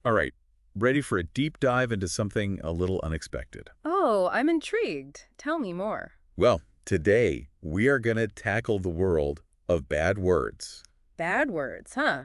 All right, ready for a deep dive into something a little unexpected. Oh, I'm intrigued. Tell me more. Well, today we are going to tackle the world of bad words. Bad words, huh?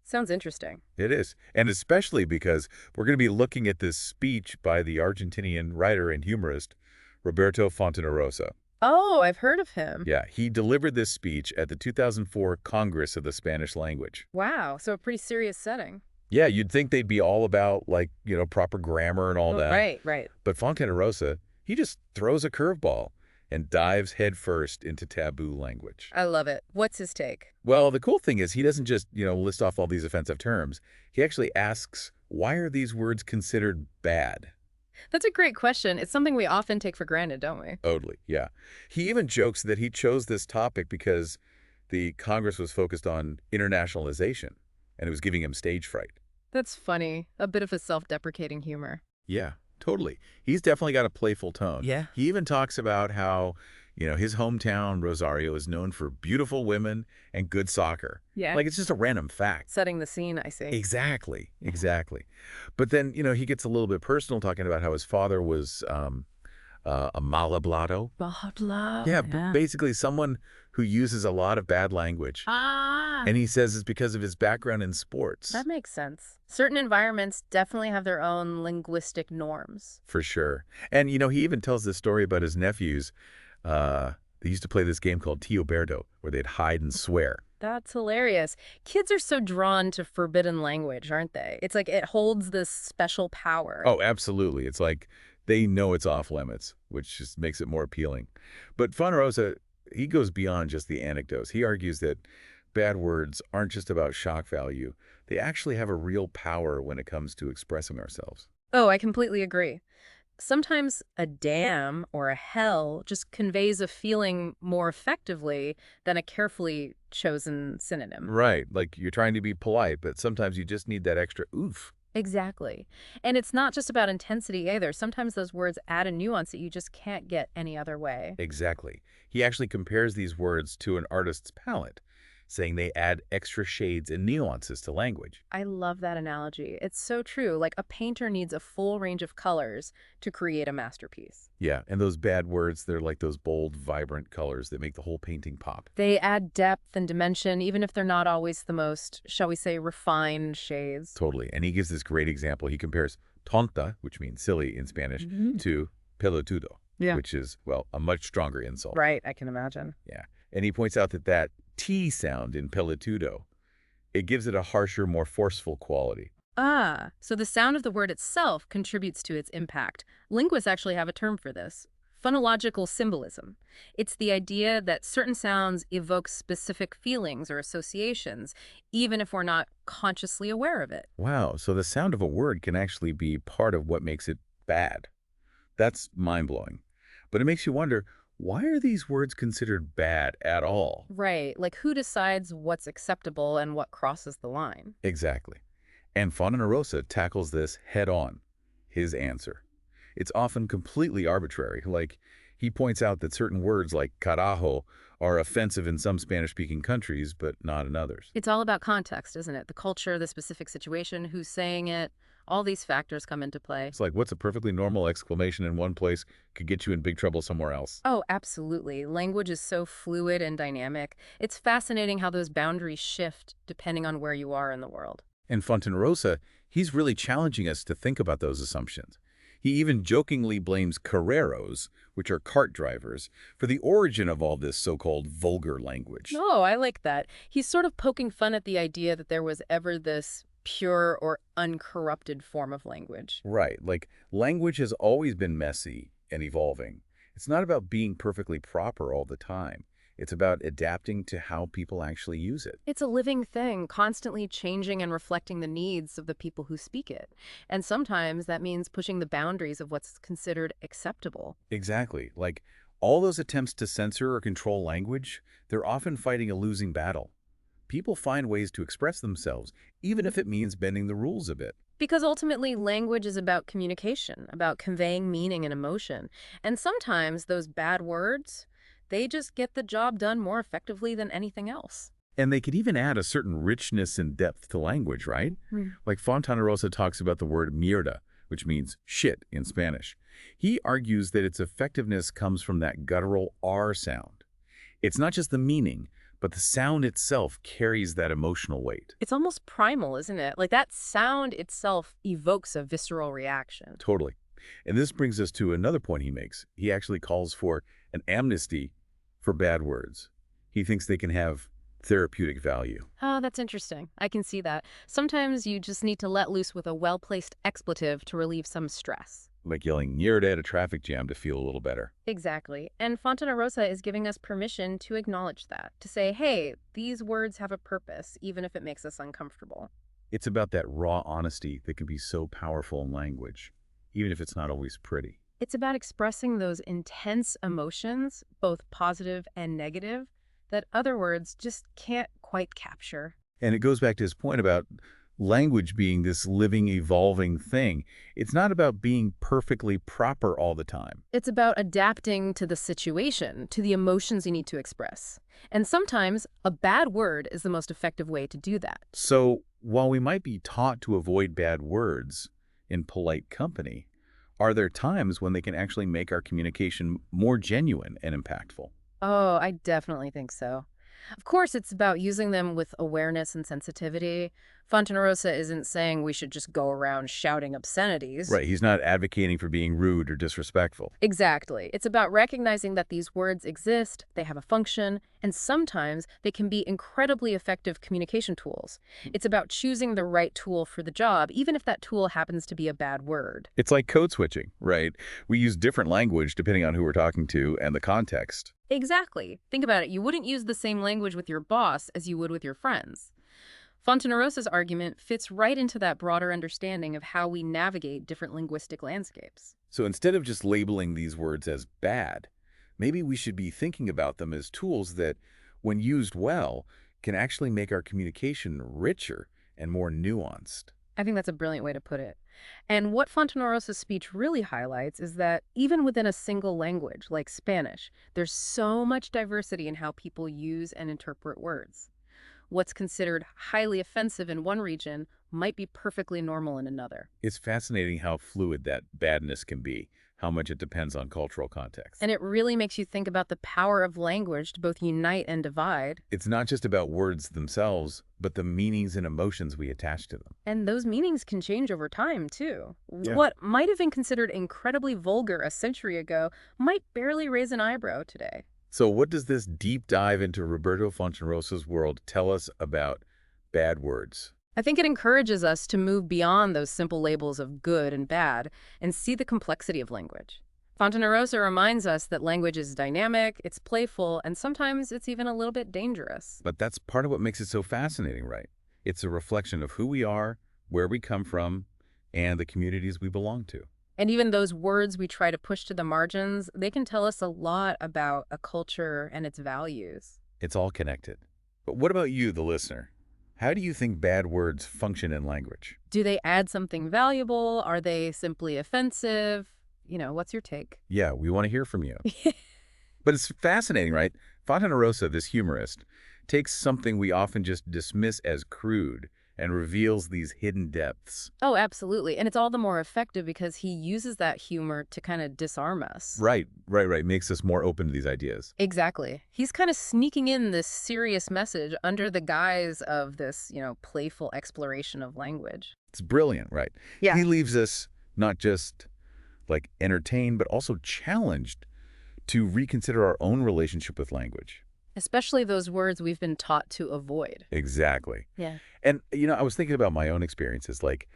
Sounds interesting. It is. And especially because we're going to be looking at this speech by the Argentinian writer and humorist, Roberto Fontanarrosa. Oh, I've heard of him. Yeah, he delivered this speech at the 2004 Congress of the Spanish Language. Wow, so a pretty serious setting. Yeah, you'd think they'd be all about, like, proper grammar and all Oh, that. right, right. But Fontanarosa, he just throws a curveball and dives headfirst into taboo language. I love it. What's his take? Well, the cool thing is he doesn't just, list off all these offensive terms. He actually asks, why are these words considered bad? That's a great question. It's something we often take for granted, don't we? Totally, yeah. He even jokes that he chose this topic because the Congress was focused on internationalization, and it was giving him stage fright. That's funny. A bit of a self-deprecating humor. Yeah, totally. He's definitely got a playful tone. Yeah. He even talks about how, his hometown, Rosario, is known for beautiful women and good soccer. Yeah. Like, it's just a random fact. Setting the scene, I see. Exactly, Yeah. exactly. But then, he gets a little bit personal talking about how his father was a mal hablado. Blah, blah. Yeah, Yeah. basically someone who uses a lot of bad language. Ah. And he says it's because of his background in sports. That makes sense. Certain environments definitely have their own linguistic norms. For sure. And, he even tells this story about his nephews. They used to play this game called Tio Berto, where they'd hide and swear. That's hilarious. Kids are so drawn to forbidden language, aren't they? It's like it holds this special power. Oh, absolutely. It's like they know it's off limits, which just makes it more appealing. But Fonarosa, he goes beyond just the anecdotes. He argues that bad words aren't just about shock value. They actually have a real power when it comes to expressing ourselves. Oh, I completely agree. Sometimes a damn or a hell just conveys a feeling more effectively than a carefully chosen synonym. Right. Like you're trying to be polite, but sometimes you just need that extra oof. Exactly. And it's not just about intensity either. Sometimes those words add a nuance that you just can't get any other way. Exactly. He actually compares these words to an artist's palette, saying they add extra shades and nuances to language. I love that analogy. It's so true. Like a painter needs a full range of colors to create a masterpiece. Yeah, and those bad words, they're like those bold, vibrant colors that make the whole painting pop. They add depth and dimension, even if they're not always the most, shall we say, refined shades. Totally. And he gives this great example. He compares tonta, which means silly in Spanish, Mhm. to pelotudo, Yeah. which is, well, a much stronger insult. Right, I can imagine. Yeah. And he points out that that T sound in pelotudo, it gives it a harsher, more forceful quality. Ah, so the sound of the word itself contributes to its impact. Linguists actually have a term for this. Phonological symbolism. It's the idea that certain sounds evoke specific feelings or associations, even if we're not consciously aware of it. Wow, so the sound of a word can actually be part of what makes it bad. That's mind-blowing. But it makes you wonder, why are these words considered bad at all? Right, like who decides what's acceptable and what crosses the line? Exactly. And Fontanarosa tackles this head on. His answer. It's often completely arbitrary. Like, he points out that certain words like carajo are offensive in some Spanish-speaking countries, but not in others. It's all about context, isn't it? The culture, the specific situation, who's saying it, all these factors come into play. It's like what's a perfectly normal exclamation in one place could get you in big trouble somewhere else. Oh, absolutely. Language is so fluid and dynamic. It's fascinating how those boundaries shift depending on where you are in the world. And Fontanarosa, he's really challenging us to think about those assumptions. He even jokingly blames carreros, which are cart drivers, for the origin of all this so-called vulgar language. Oh, I like that. He's sort of poking fun at the idea that there was ever this pure or uncorrupted form of language. Right, like language has always been messy and evolving. It's not about being perfectly proper all the time. It's about adapting to how people actually use it. It's a living thing, constantly changing and reflecting the needs of the people who speak it. And sometimes that means pushing the boundaries of what's considered acceptable. Exactly. Like all those attempts to censor or control language, they're often fighting a losing battle. People find ways to express themselves, even if it means bending the rules a bit. Because ultimately, language is about communication, about conveying meaning and emotion. And sometimes those bad words, they just get the job done more effectively than anything else. And they could even add a certain richness and depth to language, right? Like Fontanarrosa talks about the word mierda, which means shit in Spanish. He argues that its effectiveness comes from that guttural R sound. It's not just the meaning, but the sound itself carries that emotional weight. It's almost primal, isn't it? Like that sound itself evokes a visceral reaction. Totally. And this brings us to another point he makes. He actually calls for an amnesty for bad words. He thinks they can have therapeutic value. Oh, that's interesting. I can see that. Sometimes you just need to let loose with a well-placed expletive to relieve some stress. Like yelling mierda at a traffic jam to feel a little better. Exactly. And Fontanarrosa is giving us permission to acknowledge that, to say, hey, these words have a purpose, even if it makes us uncomfortable. It's about that raw honesty that can be so powerful in language, even if it's not always pretty. It's about expressing those intense emotions, both positive and negative, that other words just can't quite capture. And it goes back to his point about language being this living, evolving thing. It's not about being perfectly proper all the time. It's about adapting to the situation, to the emotions you need to express. And sometimes a bad word is the most effective way to do that. So while we might be taught to avoid bad words in polite company, are there times when they can actually make our communication more genuine and impactful? Oh, I definitely think so. Of course, it's about using them with awareness and sensitivity. Fontanarrosa isn't saying we should just go around shouting obscenities. Right, he's not advocating for being rude or disrespectful. Exactly. It's about recognizing that these words exist, they have a function, and sometimes they can be incredibly effective communication tools. It's about choosing the right tool for the job, even if that tool happens to be a bad word. It's like code switching, right? We use different language depending on who we're talking to and the context. Exactly. Think about it. You wouldn't use the same language with your boss as you would with your friends. Fontanarrosa's argument fits right into that broader understanding of how we navigate different linguistic landscapes. So instead of just labeling these words as bad, maybe we should be thinking about them as tools that, when used well, can actually make our communication richer and more nuanced. I think that's a brilliant way to put it. And what Fontanarrosa's speech really highlights is that even within a single language, like Spanish, there's so much diversity in how people use and interpret words. What's considered highly offensive in one region might be perfectly normal in another. It's fascinating how fluid that badness can be, how much it depends on cultural context. And it really makes you think about the power of language to both unite and divide. It's not just about words themselves, but the meanings and emotions we attach to them. And those meanings can change over time, too. Yeah. What might have been considered incredibly vulgar a century ago might barely raise an eyebrow today. So what does this deep dive into Roberto Fontanarrosa's world tell us about bad words? I think it encourages us to move beyond those simple labels of good and bad and see the complexity of language. Fontanarrosa reminds us that language is dynamic, it's playful, and sometimes it's even a little bit dangerous. But that's part of what makes it so fascinating, right? It's a reflection of who we are, where we come from, and the communities we belong to. And even those words we try to push to the margins, they can tell us a lot about a culture and its values. It's all connected. But what about you, the listener? How do you think bad words function in language? Do they add something valuable? Are they simply offensive? What's your take? Yeah, we want to hear from you. But it's fascinating, right? Fontanarrosa, this humorist, takes something we often just dismiss as crude and reveals these hidden depths. Oh, absolutely. And it's all the more effective because he uses that humor to kind of disarm us. Right. Makes us more open to these ideas. Exactly. He's kind of sneaking in this serious message under the guise of this, playful exploration of language. It's brilliant, right? Yeah. He leaves us not just like entertained, but also challenged to reconsider our own relationship with language. Especially those words we've been taught to avoid. Exactly. Yeah. And, I was thinking about my own experiences. Like,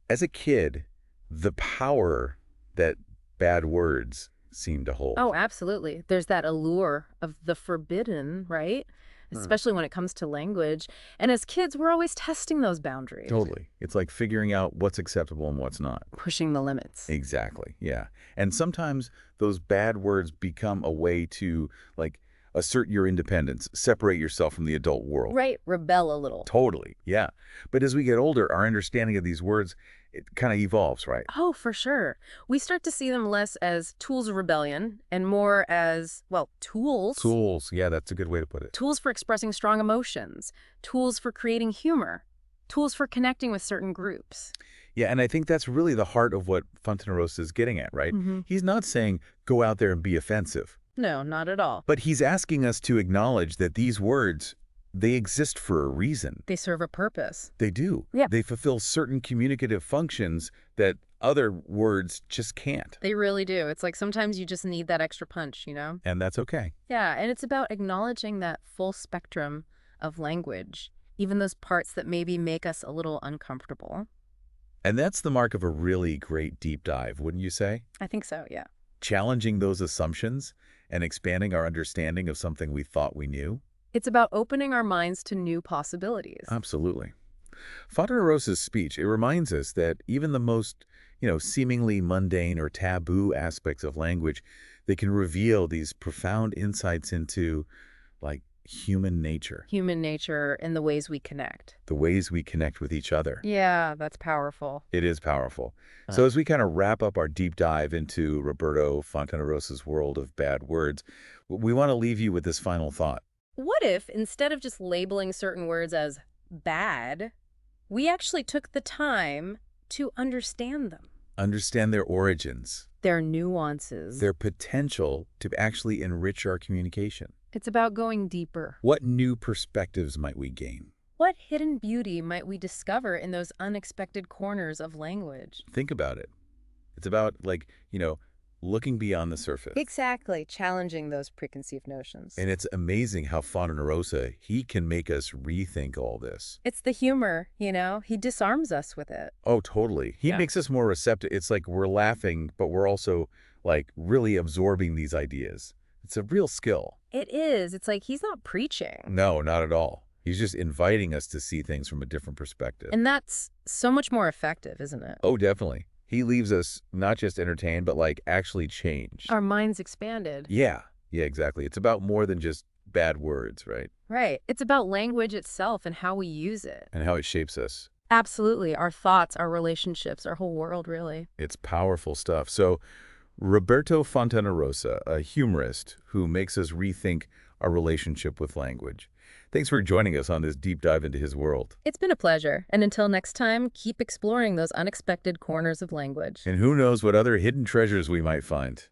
as a kid, the power that bad words seem to hold. Oh, absolutely. There's that allure of the forbidden, right? Especially when it comes to language. And as kids, we're always testing those boundaries. Totally. It's like figuring out what's acceptable and what's not. Pushing the limits. Exactly. Yeah. And sometimes those bad words become a way to, like, assert your independence, separate yourself from the adult world. Right, rebel a little. Totally, yeah. But as we get older, our understanding of these words, it kind of evolves, right? Oh, for sure. We start to see them less as tools of rebellion and more as, well, tools. Tools, yeah, that's a good way to put it. Tools for expressing strong emotions, tools for creating humor, tools for connecting with certain groups. Yeah, and I think that's really the heart of what Fontanarrosa is getting at, right? He's not saying, go out there and be offensive. No, not at all. But he's asking us to acknowledge that these words, they exist for a reason. They serve a purpose. They do. Yeah. They fulfill certain communicative functions that other words just can't. They really do. It's like sometimes you just need that extra punch, you know? And that's okay. Yeah, and it's about acknowledging that full spectrum of language, even those parts that maybe make us a little uncomfortable. And that's the mark of a really great deep dive, wouldn't you say? I think so, yeah. Challenging those assumptions and expanding our understanding of something we thought we knew. It's about opening our minds to new possibilities. Absolutely. Fontanarrosa's speech, it reminds us that even the most, seemingly mundane or taboo aspects of language, they can reveal these profound insights into, like, human nature. Human nature and the ways we connect. The ways we connect with each other. Yeah, that's powerful. It is powerful. So as we kind of wrap up our deep dive into Roberto Fontanarrosa's world of bad words, we want to leave you with this final thought. What if, instead of just labeling certain words as bad, we actually took the time to understand them? Understand their origins. Their nuances. Their potential to actually enrich our communication. It's about going deeper. What new perspectives might we gain? What hidden beauty might we discover in those unexpected corners of language? Think about it. It's about, looking beyond the surface. Exactly, challenging those preconceived notions. And it's amazing how Fontanarrosa, he can make us rethink all this. It's the humor, he disarms us with it. Oh, totally. He makes us more receptive. It's like we're laughing, but we're also, really absorbing these ideas. It's a real skill. It is. It's like he's not preaching. No, not at all. He's just inviting us to see things from a different perspective. And that's so much more effective, isn't it? Oh, definitely. He leaves us not just entertained, but actually changed. Our minds expanded. Yeah, exactly. It's about more than just bad words, right? Right. It's about language itself and how we use it. And how it shapes us. Absolutely. Our thoughts, our relationships, our whole world, really. It's powerful stuff. So Roberto Fontanarrosa, a humorist who makes us rethink our relationship with language. Thanks for joining us on this deep dive into his world. It's been a pleasure. And until next time, keep exploring those unexpected corners of language. And who knows what other hidden treasures we might find.